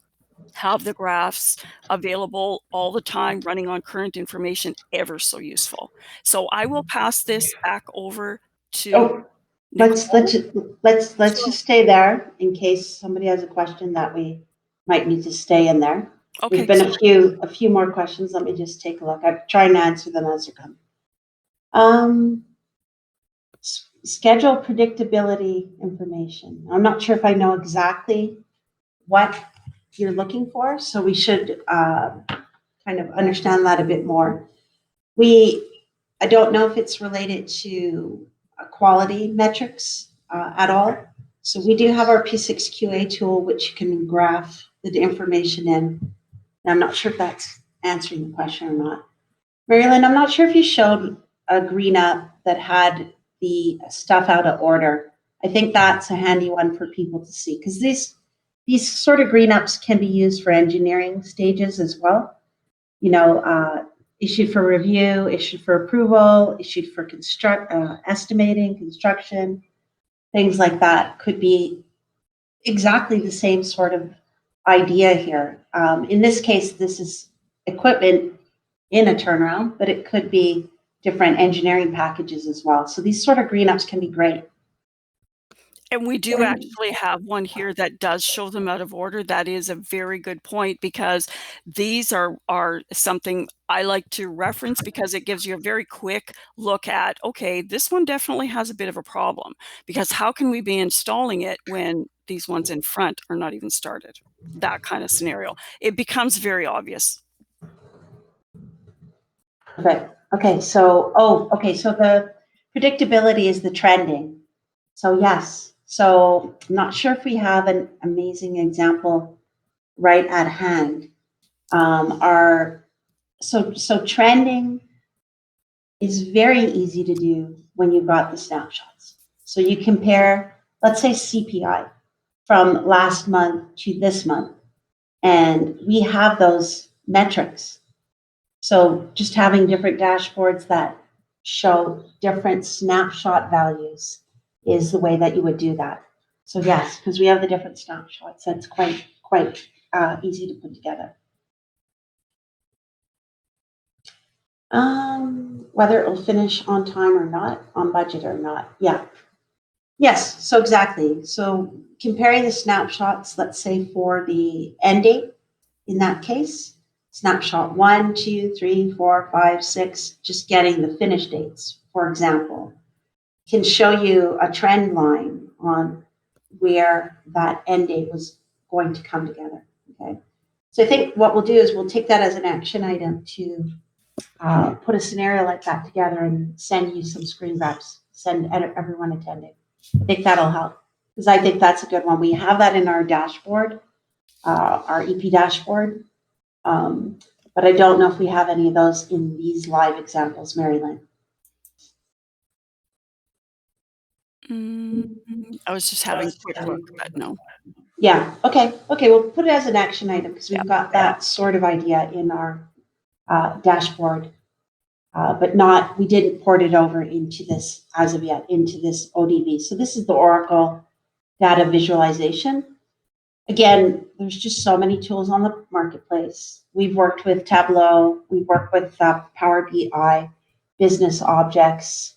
have the graphs available all the time, running on current information, ever so useful. So I will pass this back over to Oh, let's Nicole. let's just stay there in case somebody has a question that we might need to stay in there. There's Okay, been sorry. a few more questions. Let me just take a look. I'm trying to answer them as they come. Schedule predictability information. I'm not sure if I know exactly what you're looking for, so we should kind of understand that a bit more. I don't know if it's related to quality metrics at all. So we do have our P6QA tool, which you can graph the information in. And I'm not sure if that's answering the question or not. Marilyn, I'm not sure if you showed a green up that had the stuff out of order. I think that's a handy one for people to see because these sort of green ups can be used for engineering stages as well. You know, issued for review, issued for approval, issued for estimating, construction, things like that could be exactly the same sort of idea here. In this case, this is equipment in a turnaround, but it could be different engineering packages as well. So these sort of green ups can be great. And we do actually have one here that does show them out of order. That is a very good point because these are something I like to reference because it gives you a very quick look at, okay, this one definitely has a bit of a problem because how can we be installing it when these ones in front are not even started? That kind of scenario. It becomes very obvious. Okay. Okay. So the predictability is the trending. So yes. So I'm not sure if we have an amazing example right at hand. Our so trending is very easy to do when you've got the snapshots. So you compare, let's say CPI from last month to this month, and we have those metrics. So just having different dashboards that show different snapshot values is the way that you would do that. So yes, because we have the different snapshots, that's quite easy to put together. Whether it will finish on time or not, on budget or not. Yeah. Yes, so exactly. So comparing the snapshots, let's say for the end date, in that case, snapshot 1, 2, 3, 4, 5, 6, just getting the finish dates, for example, can show you a trend line on where that end date was going to come together. Okay. So I think what we'll do is we'll take that as an action item to put a scenario like that together and send you some screen grabs, send everyone attending. I think that'll help because I think that's a good one. We have that in our dashboard, our EP dashboard, but I don't know if we have any of those in these live examples, Mary Lynn. I was just having a quick look, but no. Yeah. Okay. Okay. We'll put it as an action item because we've Yeah. got that sort of idea in our dashboard. But we didn't port it over into this as of yet, into this ODB. So this is the Oracle data visualization. Again, there's just so many tools on the marketplace. We've worked with Tableau, we've worked with Power BI, Business Objects.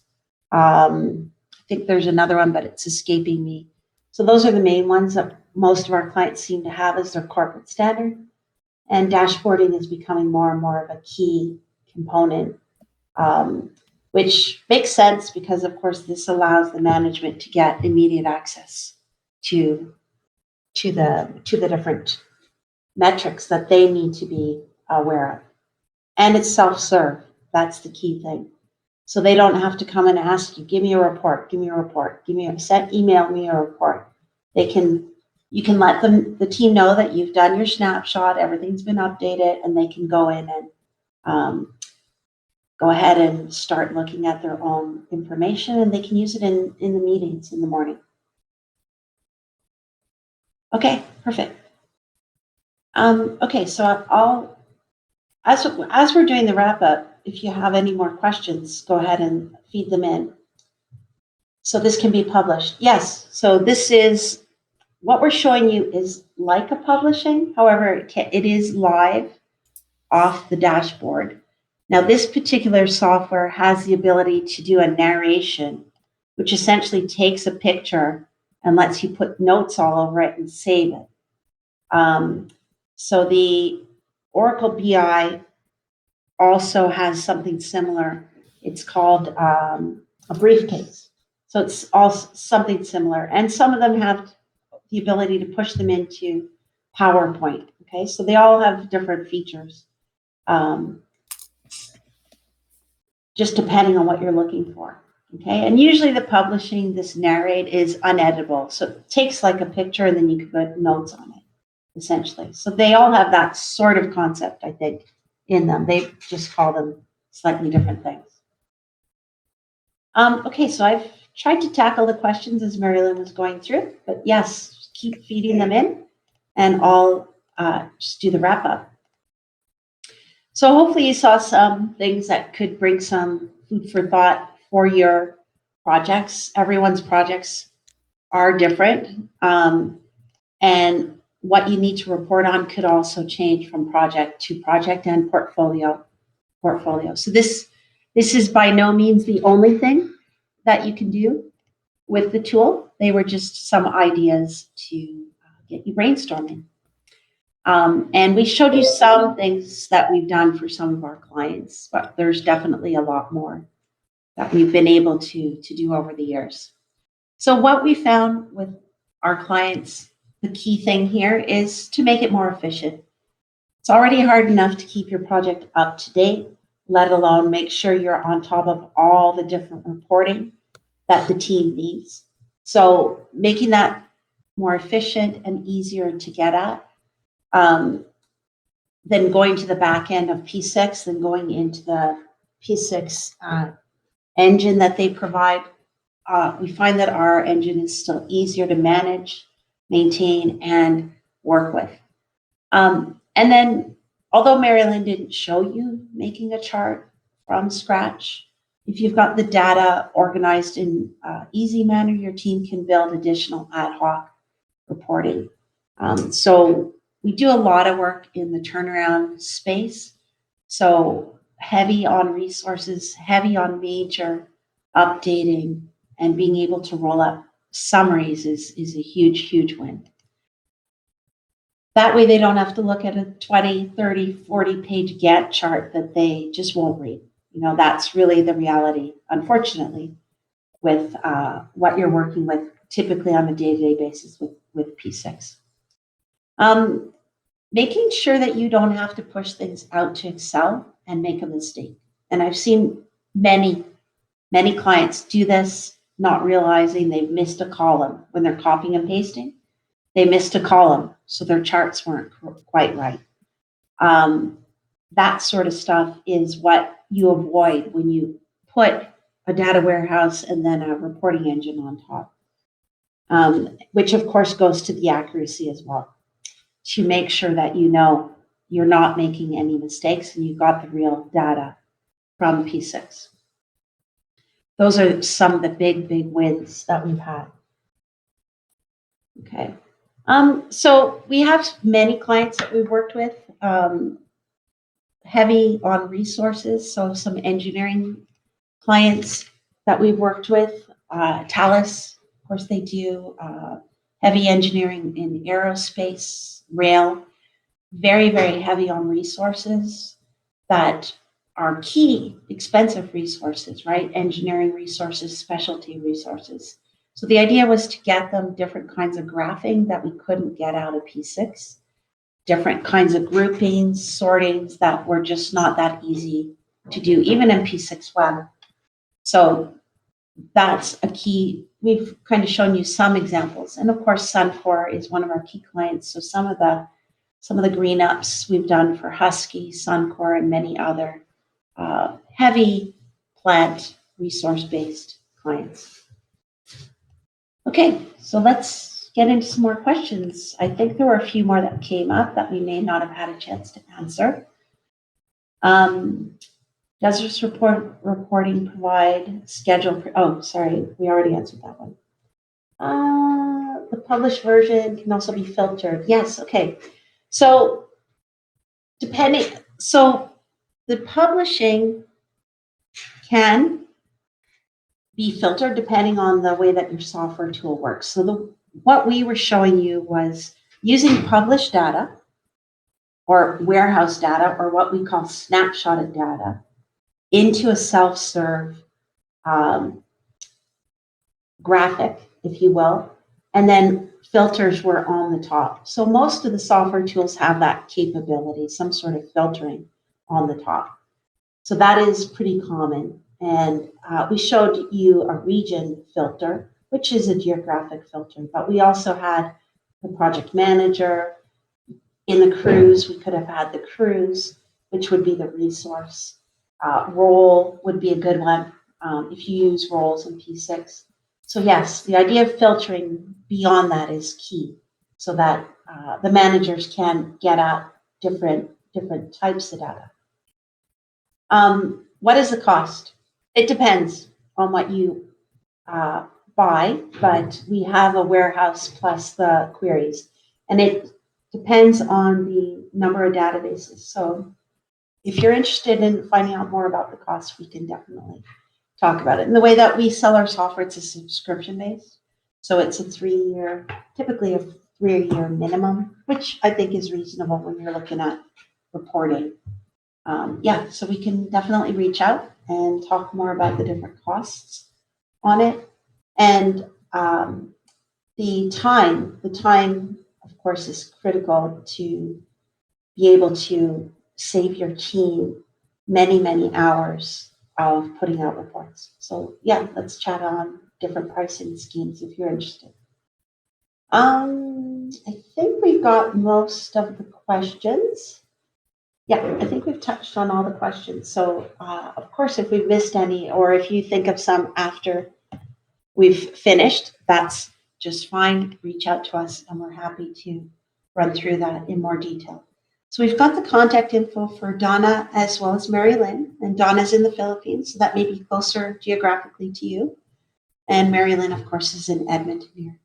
I think there's another one, but it's escaping me. So those are the main ones that most of our clients seem to have as their corporate standard. And dashboarding is becoming more and more of a key component. which makes sense because, of course, this allows the management to get immediate access to the different metrics that they need to be aware of. And it's self-serve. That's the key thing. So they don't have to come and ask you, give me a report, give me a report, email me a report. You can let the team know that you've done your snapshot, everything's been updated, and they can go in and go ahead and start looking at their own information, and they can use it in the meetings in the morning. Okay, perfect. Okay, so as we're doing the wrap up, if you have any more questions, go ahead and feed them in. So this can be published. Yes, so this is, what we're showing you is Leica Publishing. However, it is live off the dashboard. Now, this particular software has the ability to do a narration, which essentially takes a picture and lets you put notes all over it and save it. So the Oracle BI also has something similar. It's called a briefcase. So it's also something similar. And some of them have the ability to push them into PowerPoint. Okay, so they all have different features, just depending on what you're looking for. Okay, and usually the publishing, this narrate, is uneditable. So it takes like a picture and then you can put notes on it, essentially. So they all have that sort of concept, I think, in them. They just call them slightly different things. Okay, so I've tried to tackle the questions as Marilyn was going through, but yes, keep feeding them in, and I'll just do the wrap up. So hopefully you saw some things that could bring some food for thought for your projects. Everyone's projects are different, and what you need to report on could also change from project to project and portfolio. So this is by no means the only thing that you can do with the tool. They were just some ideas to get you brainstorming. And we showed you some things that we've done for some of our clients, but there's definitely a lot more that we've been able to do over the years. So what we found with our clients, the key thing here is to make it more efficient. It's already hard enough to keep your project up to date, let alone make sure you're on top of all the different reporting that the team needs. So making that more efficient and easier to get at, then going to the back end of P6, then going into the P6 engine that they provide. We find that our engine is still easier to manage, maintain, and work with. And then, although Marilyn didn't show you making a chart from scratch, if you've got the data organized in easy manner, your team can build additional ad hoc reporting. So we do a lot of work in the turnaround space. So heavy on resources, heavy on major updating, and being able to roll up summaries is a huge, huge win. That way they don't have to look at a 20, 30, 40-page Gantt chart that they just won't read. You know, that's really the reality, unfortunately, with what you're working with typically on a day-to-day basis with P6. Making sure that you don't have to push things out to Excel and make a mistake. And I've seen many clients do this, not realizing they've missed a column when they're copying and pasting. They missed a column, so their charts weren't quite right. That sort of stuff is what you avoid when you put a data warehouse and then a reporting engine on top, which of course goes to the accuracy as well, to make sure that you know you're not making any mistakes and you've got the real data from P6. Those are some of the big wins that we've had. Okay. So we have many clients that we've worked with, heavy on resources. So some engineering clients that we've worked with, Thales, of course they do heavy engineering in aerospace, rail, very heavy on resources that are key expensive resources, right? Engineering resources, specialty resources. So the idea was to get them different kinds of graphing that we couldn't get out of P6, different kinds of groupings, sortings that were just not that easy to do, even in P6 Web. So that's a key. We've kind of shown you some examples. And of course, Suncor is one of our key clients. So some of the green ups we've done for Husky, Suncor, and many other heavy plant resource-based clients. Okay, so let's get into some more questions. I think there were a few more that came up that we may not have had a chance to answer. Does this reporting provide schedule? Oh, sorry, we already answered that one. The published version can also be filtered. Yes, okay. So the publishing can be filtered depending on the way that your software tool works. So what we were showing you was using published data or warehouse data, or what we call snapshotted data, into a self-serve graphic, if you will, and then filters were on the top. So most of the software tools have that capability, some sort of filtering on the top. So that is pretty common. And we showed you a region filter, which is a geographic filter, but we also had the project manager. In the cruise, we could have had the cruise, which would be the resource. Role would be a good one if you use roles in P6. So yes, the idea of filtering beyond that is key, so that the managers can get at different types of data. What is the cost? It depends on what you buy, but we have a warehouse plus the queries, and it depends on the number of databases. So if you're interested in finding out more about the cost, we can definitely talk about it. And the way that we sell our software, it's a subscription based. So it's typically a 3-year minimum, which I think is reasonable when you're looking at reporting. So we can definitely reach out and talk more about the different costs on it. And the time, of course, is critical to be able to save your team many, many hours of putting out reports. So yeah, let's chat on different pricing schemes if you're interested. I think we've got most of the questions. Yeah, I think we've touched on all the questions. So of course, if we've missed any, or if you think of some after we've finished, that's just fine. Reach out to us and we're happy to run through that in more detail. So we've got the contact info for Donna as well as Mary Lynn, and Donna's in the Philippines, so that may be closer geographically to you. And Mary Lynn, of course, is in Edmonton here.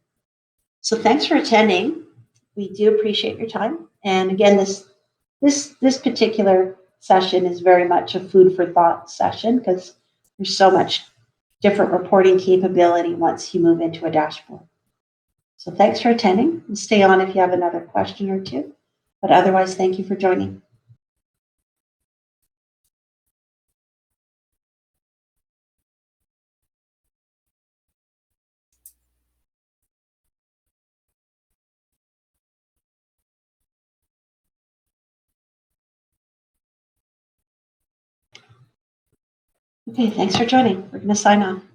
So thanks for attending. We do appreciate your time. And again, this particular session is very much a food for thought session, because there's so much different reporting capability once you move into a dashboard. So thanks for attending, and stay on if you have another question or two. But otherwise, thank you for joining. Okay, thanks for joining. We're going to sign on.